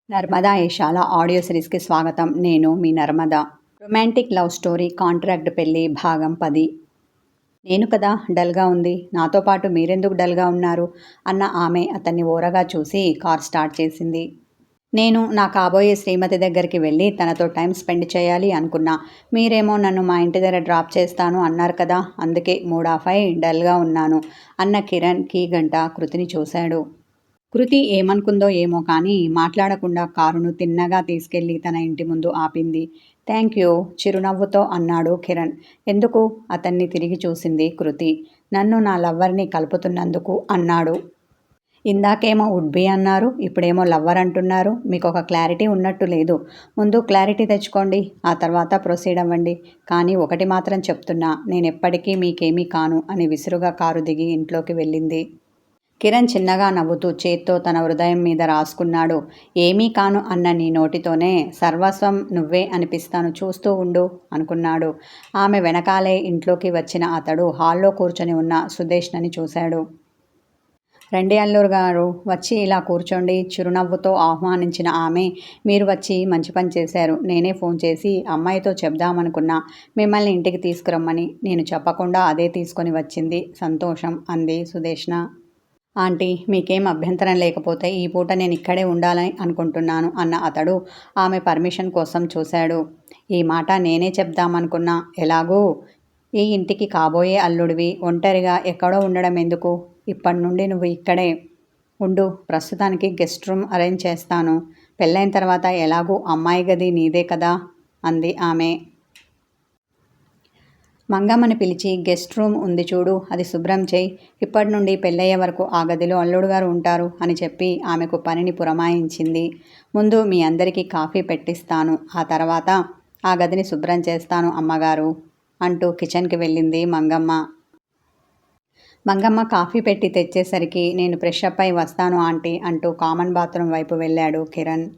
Narmada Eshala audio సిరీస్కి స్వాగతం. నేను మీ Narmada. Romantic love story contract పెళ్ళి భాగం 10. నేను కదా డల్గా ఉంది, నాతో పాటు మీరెందుకు డల్గా ఉన్నారు అన్న ఆమె అతన్ని ఓరగా చూసి కార్ స్టార్ట్ చేసింది. నేను నా కాబోయే శ్రీమతి దగ్గరికి వెళ్ళి తనతో టైం స్పెండ్ చేయాలి అనుకున్నా. మీరేమో నన్ను మా ఇంటి దగ్గర డ్రాప్ చేస్తాను అన్నారు కదా, అందుకే మూడ్ ఆఫ్ అయి డల్గా ఉన్నాను అన్న కిరణ్ కీ గంట కృతిని చూశాడు. కృతి ఏమనుకుందో ఏమో కానీ మాట్లాడకుండా కారును తిన్నగా తీసుకెళ్లి తన ఇంటి ముందు ఆపింది. థ్యాంక్ యూ చిరునవ్వుతో అన్నాడు కిరణ్. ఎందుకు అతన్ని తిరిగి చూసింది కృతి. నన్ను నా లవ్వర్ని కలుపుతున్నందుకు అన్నాడు. ఇందాకేమో వుడ్బీ అన్నారు, ఇప్పుడేమో లవ్వర్ అంటున్నారు. మీకు ఒక క్లారిటీ ఉన్నట్టు లేదు. ముందు క్లారిటీ తెచ్చుకోండి, ఆ తర్వాత ప్రొసీడ్ అవ్వండి. కానీ ఒకటి మాత్రం చెప్తున్నా, నేనెప్పటికీ మీకేమీ కాను అని విసురుగా కారు దిగి ఇంట్లోకి వెళ్ళింది. కిరణ్ చిన్నగా నవ్వుతూ చేత్తో తన హృదయం మీద రాసుకున్నాడు. ఏమీ కాను అన్న నీ నోటితోనే సర్వస్వం నువ్వే అనిపిస్తాను, చూస్తూ ఉండు అనుకున్నాడు. ఆమె వెనకాలే ఇంట్లోకి వచ్చిన అతడు హాల్లో కూర్చొని ఉన్న సుదేష్ణని చూశాడు. రండి అల్లూరు గారు, వచ్చి ఇలా కూర్చోండి చిరునవ్వుతో ఆహ్వానించిన ఆమె, మీరు వచ్చి మంచి పని చేశారు. నేనే ఫోన్ చేసి అమ్మాయితో చెప్దామనుకున్నా మిమ్మల్ని ఇంటికి తీసుకురమ్మని. నేను చెప్పకుండా అదే తీసుకొని వచ్చింది. సంతోషం అంది సుదేష్ణ. ఆంటీ, మీకేం అభ్యంతరం లేకపోతే ఈ పూట నేను ఇక్కడే ఉండాలని అనుకుంటున్నాను అన్న అతడు ఆమె పర్మిషన్ కోసం చూశాడు. ఈ మాట నేనే చెప్దామనుకున్నా. ఎలాగూ ఈ ఇంటికి కాబోయే అల్లుడివి, ఒంటరిగా ఎక్కడో ఉండడం ఎందుకు? ఇప్పటి నుండి నువ్వు ఇక్కడే ఉండు. ప్రస్తుతానికి గెస్ట్ రూమ్ అరేంజ్ చేస్తాను. పెళ్ళైన తర్వాత ఎలాగూ అమ్మాయి గది నీదే కదా అంది ఆమె. మంగమ్మని పిలిచి గెస్ట్ రూమ్ ఉంది చూడు, అది శుభ్రం చేయి. ఇప్పటి నుండి పెళ్ళయ్యే వరకు ఆ గదిలో అల్లుడు గారు ఉంటారు అని చెప్పి ఆమెకు పనిని పురమాయించింది. ముందు మీ అందరికీ కాఫీ పెట్టిస్తాను, ఆ తర్వాత ఆ గదిని శుభ్రం చేస్తాను అమ్మగారు అంటూ కిచెన్కి వెళ్ళింది మంగమ్మ. మంగమ్మ కాఫీ పెట్టి తెచ్చేసరికి నేను ఫ్రెష్ అప్ అయి వస్తాను ఆంటీ అంటూ కామన్ బాత్రూమ్ వైపు వెళ్ళాడు కిరణ్.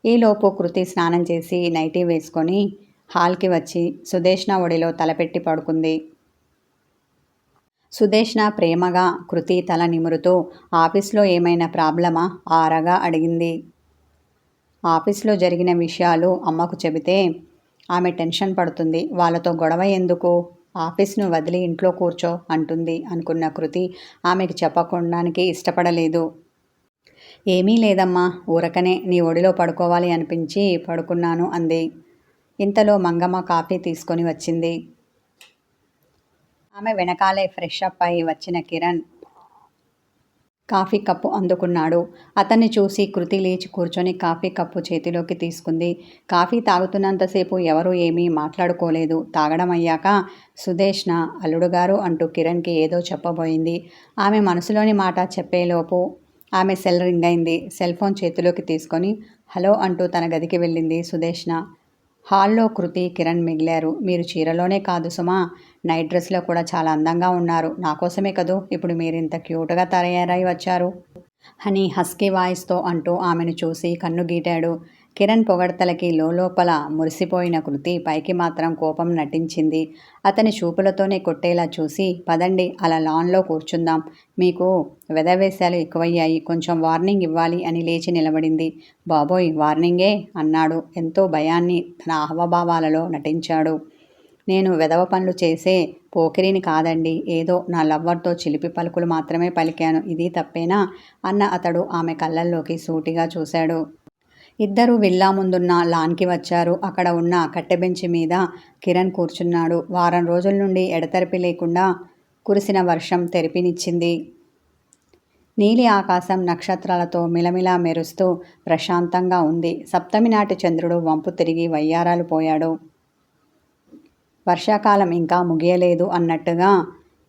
ఈలోపు కృతి స్నానం చేసి నైటీ వేసుకొని హాల్కి వచ్చి సుదేష్ణ ఒడిలో తలపెట్టి పడుకుంది. సుదేష్ణ ప్రేమగా కృతి తల నిమురుతూ ఆఫీస్లో ఏమైనా ప్రాబ్లమా ఆరగా అడిగింది. ఆఫీస్లో జరిగిన విషయాలు అమ్మకు చెబితే ఆమె టెన్షన్ పడుతుంది. వాళ్ళతో గొడవ ఎందుకు, ఆఫీస్ను వదిలి ఇంట్లో కూర్చో అంటుంది అనుకున్న కృతి ఆమెకు చెప్పకుండానికి ఇష్టపడలేదు. ఏమీ లేదమ్మా, ఊరకనే నీ ఒడిలో పడుకోవాలి అనిపించి పడుకున్నాను అంది. ఇంతలో మంగమ్మ కాఫీ తీసుకొని వచ్చింది. ఆమె వెనకాలే ఫ్రెష్ అప్ అయి వచ్చిన కిరణ్ కాఫీ కప్పు అందుకున్నాడు. అతన్ని చూసి కృతి లేచి కూర్చొని కాఫీ కప్పు చేతిలోకి తీసుకుంది. కాఫీ తాగుతున్నంతసేపు ఎవరూ ఏమీ మాట్లాడుకోలేదు. తాగడం అయ్యాక సుదేష్ణ అల్లుడుగారు అంటూ కిరణ్కి ఏదో చెప్పబోయింది. ఆమె మనసులోని మాట చెప్పేలోపు ఆమె సెల్ రింగ్ అయింది. సెల్ ఫోన్ చేతిలోకి తీసుకొని హలో అంటూ తన గదికి వెళ్ళింది సుదేష్ణ. హాల్లో కృతి కిరణ్ మిగిలారు. మీరు చీరలోనే కాదు సుమా, నైట్ డ్రెస్లో కూడా చాలా అందంగా ఉన్నారు. నాకోసమే కదూ ఇప్పుడు మీరింత క్యూట్గా తయారై వచ్చారు అని హస్కీ వాయిస్తో అంటూ ఆమెను చూసి కన్ను గీటాడు. కిరణ్ పొగడ్తలకి లోపల మురిసిపోయిన కృతి పైకి మాత్రం కోపం నటించింది. అతని చూపులతోనే కొట్టేలా చూసి పదండి అలా లాన్లో కూర్చుందాం, మీకు వెధవేశాలు ఎక్కువయ్యాయి, కొంచెం వార్నింగ్ ఇవ్వాలి అని లేచి నిలబడింది. బాబోయ్ వార్నింగే అన్నాడు. ఎంతో భయాన్ని తన హావభావాలలో నటించాడు. నేను వెధవ పనులు చేసే పోకిరిని కాదండి, ఏదో నా లవ్వర్తో చిలిపి పలుకులు మాత్రమే పలికాను, ఇది తప్పేనా అన్న అతడు ఆమె కళ్ళల్లోకి సూటిగా చూశాడు. ఇద్దరూ విల్లా ముందున్న లాన్కి వచ్చారు. అక్కడ ఉన్న కట్టెబెంచి మీద కిరణ్ కూర్చున్నాడు. వారం రోజుల నుండి ఎడతెరిపి లేకుండా కురిసిన వర్షం తెరిపినిచ్చింది. నీలి ఆకాశం నక్షత్రాలతో మిలమిలా మెరుస్తూ ప్రశాంతంగా ఉంది. సప్తమి నాటి చంద్రుడు వంపు తిరిగి వయ్యారాలు పోయాడు. వర్షాకాలం ఇంకా ముగియలేదు అన్నట్టుగా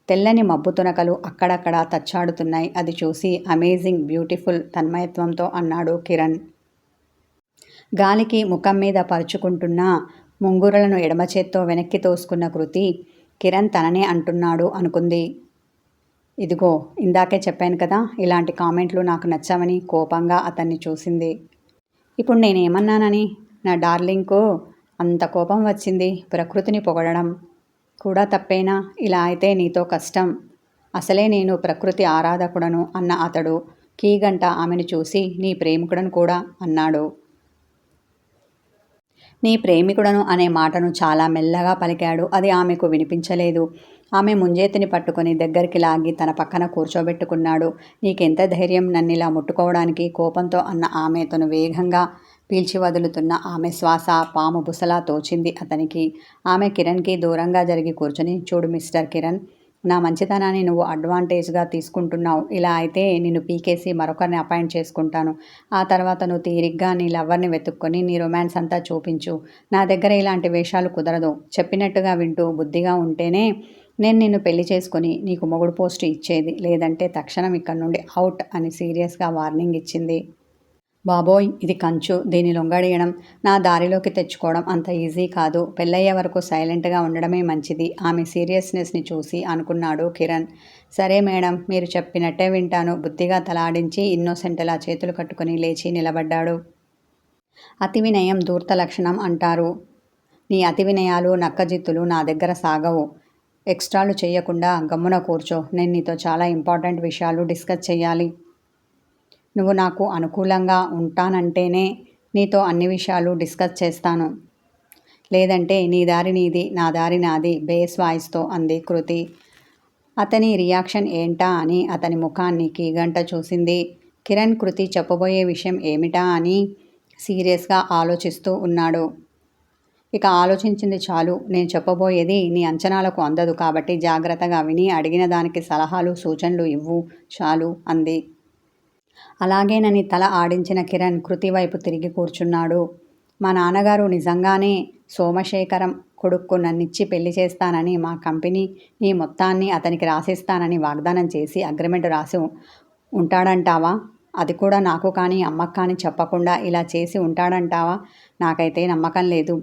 తెల్లని మబ్బు తునకలు అక్కడక్కడ తచ్చాడుతున్నాయి. అది చూసి అమేజింగ్ బ్యూటిఫుల్ తన్మయత్వంతో అన్నాడు కిరణ్. గాలికి ముఖం మీద పరుచుకుంటున్న ముంగురులను ఎడమచేత్తో వెనక్కి తోసుకున్న కృతి కిరణ్ తననే అంటున్నాడు అనుకుంది. ఇదిగో ఇందాకే చెప్పాను కదా, ఇలాంటి కామెంట్లు నాకు నచ్చవని కోపంగా అతన్ని చూసింది. ఇప్పుడు నేనేమన్నానని నా డార్లింగ్కు అంత కోపం వచ్చింది? ప్రకృతిని పొగడడం కూడా తప్పేనా? ఇలా అయితే నీతో కష్టం. అసలే నేను ప్రకృతి ఆరాధకుడను అన్న అతడు కీగంట ఆమెను చూసి నీ ప్రేమికుడను కూడా అన్నాడు. నీ ప్రేమికుడను అనే మాటను చాలా మెల్లగా పలికాడు. అది ఆమెకు వినిపించలేదు. ఆమె ముంజేతిని పట్టుకొని దగ్గరికి లాగి తన పక్కన కూర్చోబెట్టుకున్నాడు. నీకెంత ధైర్యం నన్నిలా ముట్టుకోవడానికి? కోపంతో అన్న ఆమె తను వేగంగా పీల్చి వదులుతున్న ఆమె శ్వాస పాము బుసలా తోచింది అతనికి. ఆమె కిరణ్కి దూరంగా జరిగి కూర్చొని, చూడు మిస్టర్ కిరణ్, నా మంచితనాన్ని నువ్వు అడ్వాంటేజ్గా తీసుకుంటున్నావు. ఇలా అయితే నిన్ను పీకేసి మరొకరిని అపాయింట్ చేసుకుంటాను. ఆ తర్వాత నువ్వు తీరిగ్గా నీ లవ్వర్ని వెతుక్కొని నీ రొమాన్స్ అంతా చూపించు. నా దగ్గర ఇలాంటి వేషాలు కుదరదు. చెప్పినట్టుగా వింటూ బుద్ధిగా ఉంటేనే నేను నిన్ను పెళ్లి చేసుకొని నీకు మొగుడు పోస్టు ఇచ్చేది. లేదంటే తక్షణం ఇక్కడి నుండి అవుట్ అని సీరియస్గా వార్నింగ్ ఇచ్చింది. బాబోయ్, ఇది కంచు. దీన్ని లొంగడీయడం, నా దారిలోకి తెచ్చుకోవడం అంత ఈజీ కాదు. పెళ్ళయ్యే వరకు సైలెంట్గా ఉండడమే మంచిది. ఆమె సీరియస్నెస్ని చూసి అనుకున్నాడు కిరణ్. సరే మేడం, మీరు చెప్పినట్టే వింటాను. బుద్ధిగా తలాడించి ఇన్నోసెంట్లా చేతులు కట్టుకుని లేచి నిలబడ్డాడు. అతి వినయం ధూర్త లక్షణం అంటారు. నీ అతి వినయాలు నక్కజిత్తులు నా దగ్గర సాగవు. ఎక్స్ట్రాలు చెయ్యకుండా గమ్మున కూర్చో. నేను నీతో చాలా ఇంపార్టెంట్ విషయాలు డిస్కస్ చెయ్యాలి. నువ్వు నాకు అనుకూలంగా ఉంటానంటేనే నీతో అన్ని విషయాలు డిస్కస్ చేస్తాను. లేదంటే నీ దారి నీది, నా దారి నాది బేస్ వాయిస్తో అంది కృతి. అతని రియాక్షన్ ఏంటా అని అతని ముఖాన్ని కీగంట చూసింది. కిరణ్ కృతి చెప్పబోయే విషయం ఏమిటా అని సీరియస్గా ఆలోచిస్తూ ఉన్నాడు. ఇక ఆలోచించింది చాలు. నేను చెప్పబోయేది నీ అంచనాలకు అందదు కాబట్టి జాగ్రత్తగా విని అడిగిన దానికి సలహాలు సూచనలు ఇవ్వు చాలు అంది. అలాగేనని తల ఆడించిన కిరణ్ కృతి వైపు తిరిగి కూర్చున్నాడు. మా నాన్నగారు నిజంగానే సోమశేఖరం కొడుక్కు నన్నిచ్చి పెళ్లి చేస్తానని, మా కంపెనీ ఈ మొత్తాన్ని అతనికి రాసిస్తానని వాగ్దానం చేసి అగ్రిమెంట్ రాసి ఉంటాడంటావా? అది కూడా నాకు కానీ అమ్మకు కానీ చెప్పకుండా ఇలా చేసి ఉంటాడంటావా? నాకైతే నమ్మకం లేదు.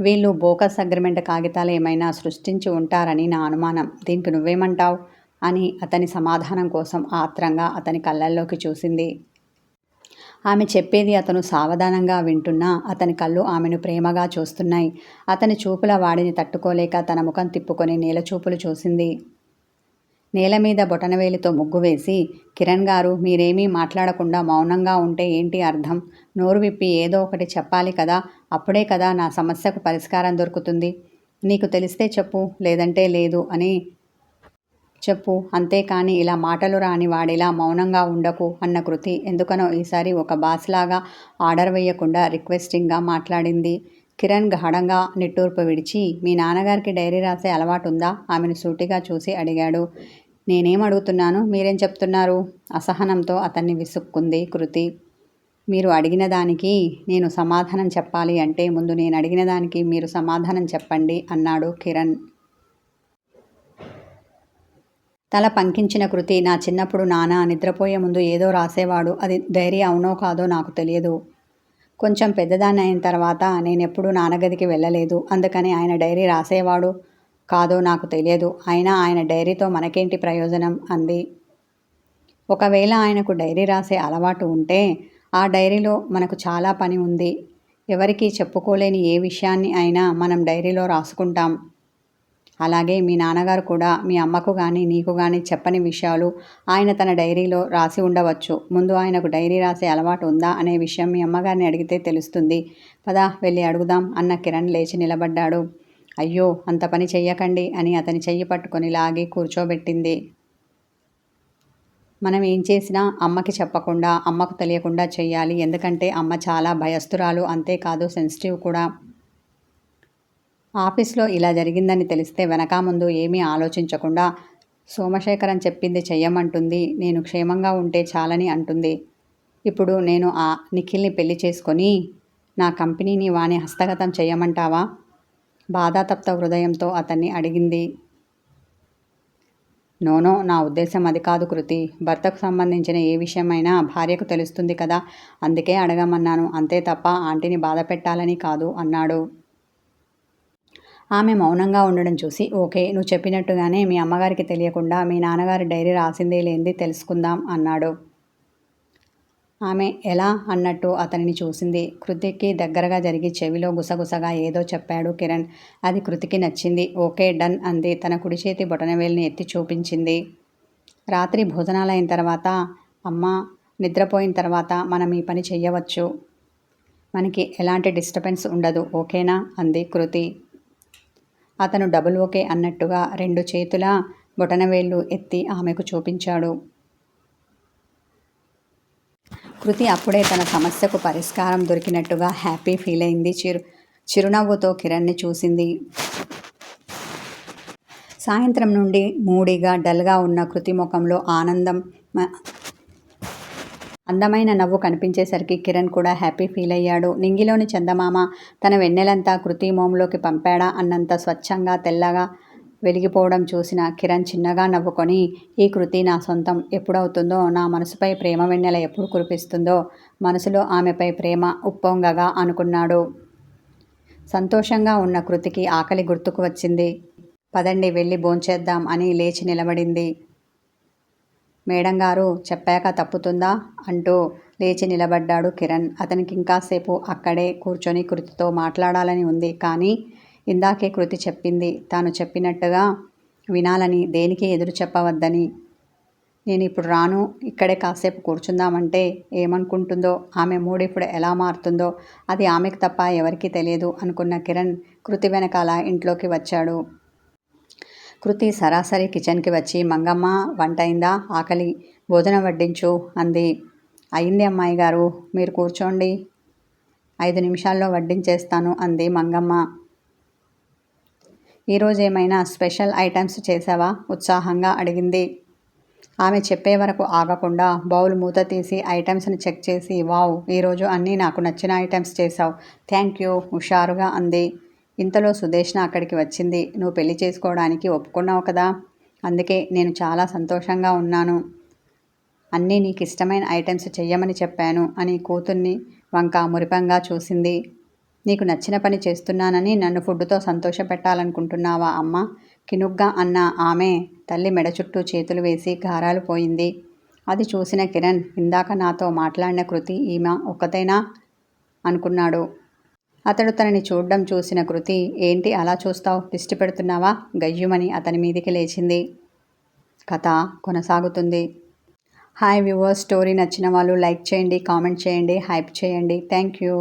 వీళ్ళు బోకస్ అగ్రిమెంట్ కాగితాలు ఏమైనా సృష్టించి ఉంటారని నా అనుమానం. దీనికి నువ్వేమంటావు అని అతని సమాధానం కోసం ఆత్రంగా అతని కళ్ళల్లోకి చూసింది. ఆమె చెప్పేది అతను సావధానంగా వింటున్నా అతని కళ్ళు ఆమెను ప్రేమగా చూస్తున్నాయి. అతని చూపుల వాడిని తట్టుకోలేక తన ముఖం తిప్పుకొని నేల చూపులు చూసింది. నేల మీద బొటనవేలితో ముగ్గు వేసి, కిరణ్ గారు, మీరేమీ మాట్లాడకుండా మౌనంగా ఉంటే ఏంటి అర్థం? నోరు విప్పి ఏదో ఒకటి చెప్పాలి కదా. అప్పుడే కదా నా సమస్యకు పరిష్కారం దొరుకుతుంది. నీకు తెలిస్తే చెప్పు, లేదంటే లేదు అని చెప్పు. అంతేకాని ఇలా మాటలు రాని వాడిలా మౌనంగా ఉండకు అన్న కృతి ఎందుకనో ఈసారి ఒక బాస్లాగా ఆర్డర్ వేయకుండా రిక్వెస్టింగ్గా మాట్లాడింది. కిరణ్ గాఢంగా నిట్టూర్పు విడిచి, మీ నాన్నగారికి డైరీ రాసే అలవాటుందా? ఆమెను సూటిగా చూసి అడిగాడు. నేనేం అడుగుతున్నాను, మీరేం చెప్తున్నారు? అసహనంతో అతన్ని విసుక్కుంది కృతి. మీరు అడిగిన దానికి నేను సమాధానం చెప్పాలి అంటే ముందు నేను అడిగిన దానికి మీరు సమాధానం చెప్పండి అన్నాడు కిరణ్. తల పంకించిన కృతి, నా చిన్నప్పుడు నాన్న నిద్రపోయే ముందు ఏదో రాసేవాడు. అది డైరీ అవునో కాదో నాకు తెలియదు. కొంచెం పెద్దదాన్ని అయిన తర్వాత నేనెప్పుడూ నాన్నగదికి వెళ్ళలేదు. అందుకని ఆయన డైరీ రాసేవాడు కాదో నాకు తెలియదు. అయినా ఆయన డైరీతో మనకేంటి ప్రయోజనం అంది. ఒకవేళ ఆయనకు డైరీ రాసే అలవాటు ఉంటే ఆ డైరీలో మనకు చాలా పని ఉంది. ఎవరికీ చెప్పుకోలేని ఏ విషయాన్ని అయినా మనం డైరీలో రాసుకుంటాం. అలాగే మీ నాన్నగారు కూడా మీ అమ్మకు కానీ నీకు కానీ చెప్పని విషయాలు ఆయన తన డైరీలో రాసి ఉండవచ్చు. ముందు ఆయనకు డైరీ రాసే అలవాటు ఉందా అనే విషయం మీ అమ్మగారిని అడిగితే తెలుస్తుంది. పద వెళ్ళి అడుగుదాం అన్న కిరణ్ లేచి నిలబడ్డాడు. అయ్యో, అంత పని చెయ్యకండి అని అతని చెయ్యి పట్టుకొని లాగి కూర్చోబెట్టింది. మనం ఏం చేసినా అమ్మకి చెప్పకుండా, అమ్మకు తెలియకుండా చెయ్యాలి. ఎందుకంటే అమ్మ చాలా భయస్తురాలు, అంతేకాదు సెన్సిటివ్ కూడా. ఆఫీస్లో ఇలా జరిగిందని తెలిస్తే వెనక ముందు ఏమీ ఆలోచించకుండా సోమశేఖరం చెప్పింది చెయ్యమంటుంది. నేను క్షేమంగా ఉంటే చాలని అంటుంది. ఇప్పుడు నేను ఆ నిఖిల్ని పెళ్లి చేసుకొని నా కంపెనీని వాని హస్తగతం చెయ్యమంటావా? బాధాతప్త హృదయంతో అతన్ని అడిగింది. నోనో, నా ఉద్దేశం అది కాదు కృతి. భర్తకు సంబంధించిన ఏ విషయమైనా భార్యకు తెలుస్తుంది కదా, అందుకే అడగమన్నాను. అంతే తప్ప ఆంటీని బాధ పెట్టాలని కాదు అన్నాడు. ఆమె మౌనంగా ఉండడం చూసి, ఓకే, నువ్వు చెప్పినట్టుగానే మీ అమ్మగారికి తెలియకుండా మీ నాన్నగారి డైరీ రాసిందే లేనిది తెలుసుకుందాం అన్నాడు. ఆమె ఎలా అన్నట్టు అతనిని చూసింది. కృతికి దగ్గరగా జరిగి చెవిలో గుసగుసగా ఏదో చెప్పాడు కిరణ్. అది కృతికి నచ్చింది. ఓకే, డన్ అంది. తన కుడి చేతి బొటనవేలిని ఎత్తి చూపించింది. రాత్రి భోజనాలైన తర్వాత, అమ్మా, నిద్రపోయిన తర్వాత మనం ఈ పని చెయ్యవచ్చు. మనకి ఎలాంటి డిస్టర్బెన్స్ ఉండదు, ఓకేనా అంది కృతి. అతను డబుల్ ఓకే అన్నట్టుగా 2 చేతుల బొటనవేళ్లు ఎత్తి ఆమెకు చూపించాడు. కృతి అప్పుడే తన సమస్యకు పరిష్కారం దొరికినట్టుగా హ్యాపీ ఫీల్ అయింది. చిరునవ్వుతో కిరణ్ని చూసింది. సాయంత్రం నుండి మూడీగా డల్గా ఉన్న కృతి ముఖంలో అందమైన నవ్వు కనిపించేసరికి కిరణ్ కూడా హ్యాపీ ఫీల్ అయ్యాడు. నింగిలోని చందమామ తన వెన్నెలంతా కృతి మోంలోకి పంపాడా అన్నంత స్వచ్ఛంగా తెల్లగా వెలిగిపోవడం చూసిన కిరణ్ చిన్నగా నవ్వుకొని, ఈ కృతి నా సొంతం ఎప్పుడవుతుందో, నా మనసుపై ప్రేమ వెన్నెల ఎప్పుడు కురిపిస్తుందో, మనసులో ఆమెపై ప్రేమ ఉప్పొంగగా అనుకున్నాడు. సంతోషంగా ఉన్న కృతికి ఆకలి గుర్తుకు వచ్చింది. పదండి వెళ్ళి భోంచేద్దాం అని లేచి నిలబడింది. మేడంగారు చెప్పాక తప్పుతుందా అంటూ లేచి నిలబడ్డాడు కిరణ్. అతనికి ఇంకాసేపు అక్కడే కూర్చొని కృతితో మాట్లాడాలని ఉంది. కానీ ఇందాకే కృతి చెప్పింది తాను చెప్పినట్టుగా వినాలని, దేనికి ఎదురు చెప్పవద్దని. నేను ఇప్పుడు రాను, ఇక్కడే కాసేపు కూర్చుందామంటే ఏమనుకుంటుందో, ఆమె మూడ్ ఇప్పుడు ఎలా మారుతుందో అది ఆమెకు తప్ప ఎవరికీ తెలియదు అనుకున్న కిరణ్ కృతి వెనకాల ఇంట్లోకి వచ్చాడు. కృతి సరాసరి కిచెన్కి వచ్చి, మంగమ్మ వంట అయిందా? ఆకలి, భోజనం వడ్డించు అంది. అయింది అమ్మాయి గారు, మీరు కూర్చోండి, 5 నిమిషాల్లో వడ్డించేస్తాను అంది మంగమ్మ. ఈరోజు ఏమైనా స్పెషల్ ఐటమ్స్ చేసావా? ఉత్సాహంగా అడిగింది. ఆమె చెప్పే వరకు ఆగకుండా బౌల్ మూత తీసి ఐటమ్స్ని చెక్ చేసి, వావ్, ఈరోజు అన్నీ నాకు నచ్చిన ఐటమ్స్ చేసావు, థ్యాంక్ యూ హుషారుగా అంది. ఇంతలో సుదేష్ణ అక్కడికి వచ్చింది. నువ్వు పెళ్లి చేసుకోవడానికి ఒప్పుకున్నావు కదా, అందుకే నేను చాలా సంతోషంగా ఉన్నాను. అన్నీ నీకు ఇష్టమైన ఐటమ్స్ చెయ్యమని చెప్పాను అని కూతుర్ని వంక మురిపంగా చూసింది. నీకు నచ్చిన పని చేస్తున్నానని నన్ను ఫుడ్డుతో సంతోషపెట్టాలనుకుంటున్నావా అమ్మ? కినుగ్గా అన్న ఆమె తల్లి మెడ చుట్టూ చేతులు వేసి గారాలు పోయింది. అది చూసిన కిరణ్, ఇందాక నాతో మాట్లాడిన కృతి ఈమె ఒక్కతేనా అనుకున్నాడు. అతడు తనని చూడ్డం చూసిన కృతి, ఏంటి అలా చూస్తావు, దిష్టి పెడుతున్నావా? గయ్యుమని అతని మీదికి లేచింది. కథ కొనసాగుతుంది. హాయ్ వ్యూవర్స్, స్టోరీ నచ్చిన వాళ్ళు లైక్ చేయండి, కామెంట్ చేయండి, హైప్ చేయండి. Thank you.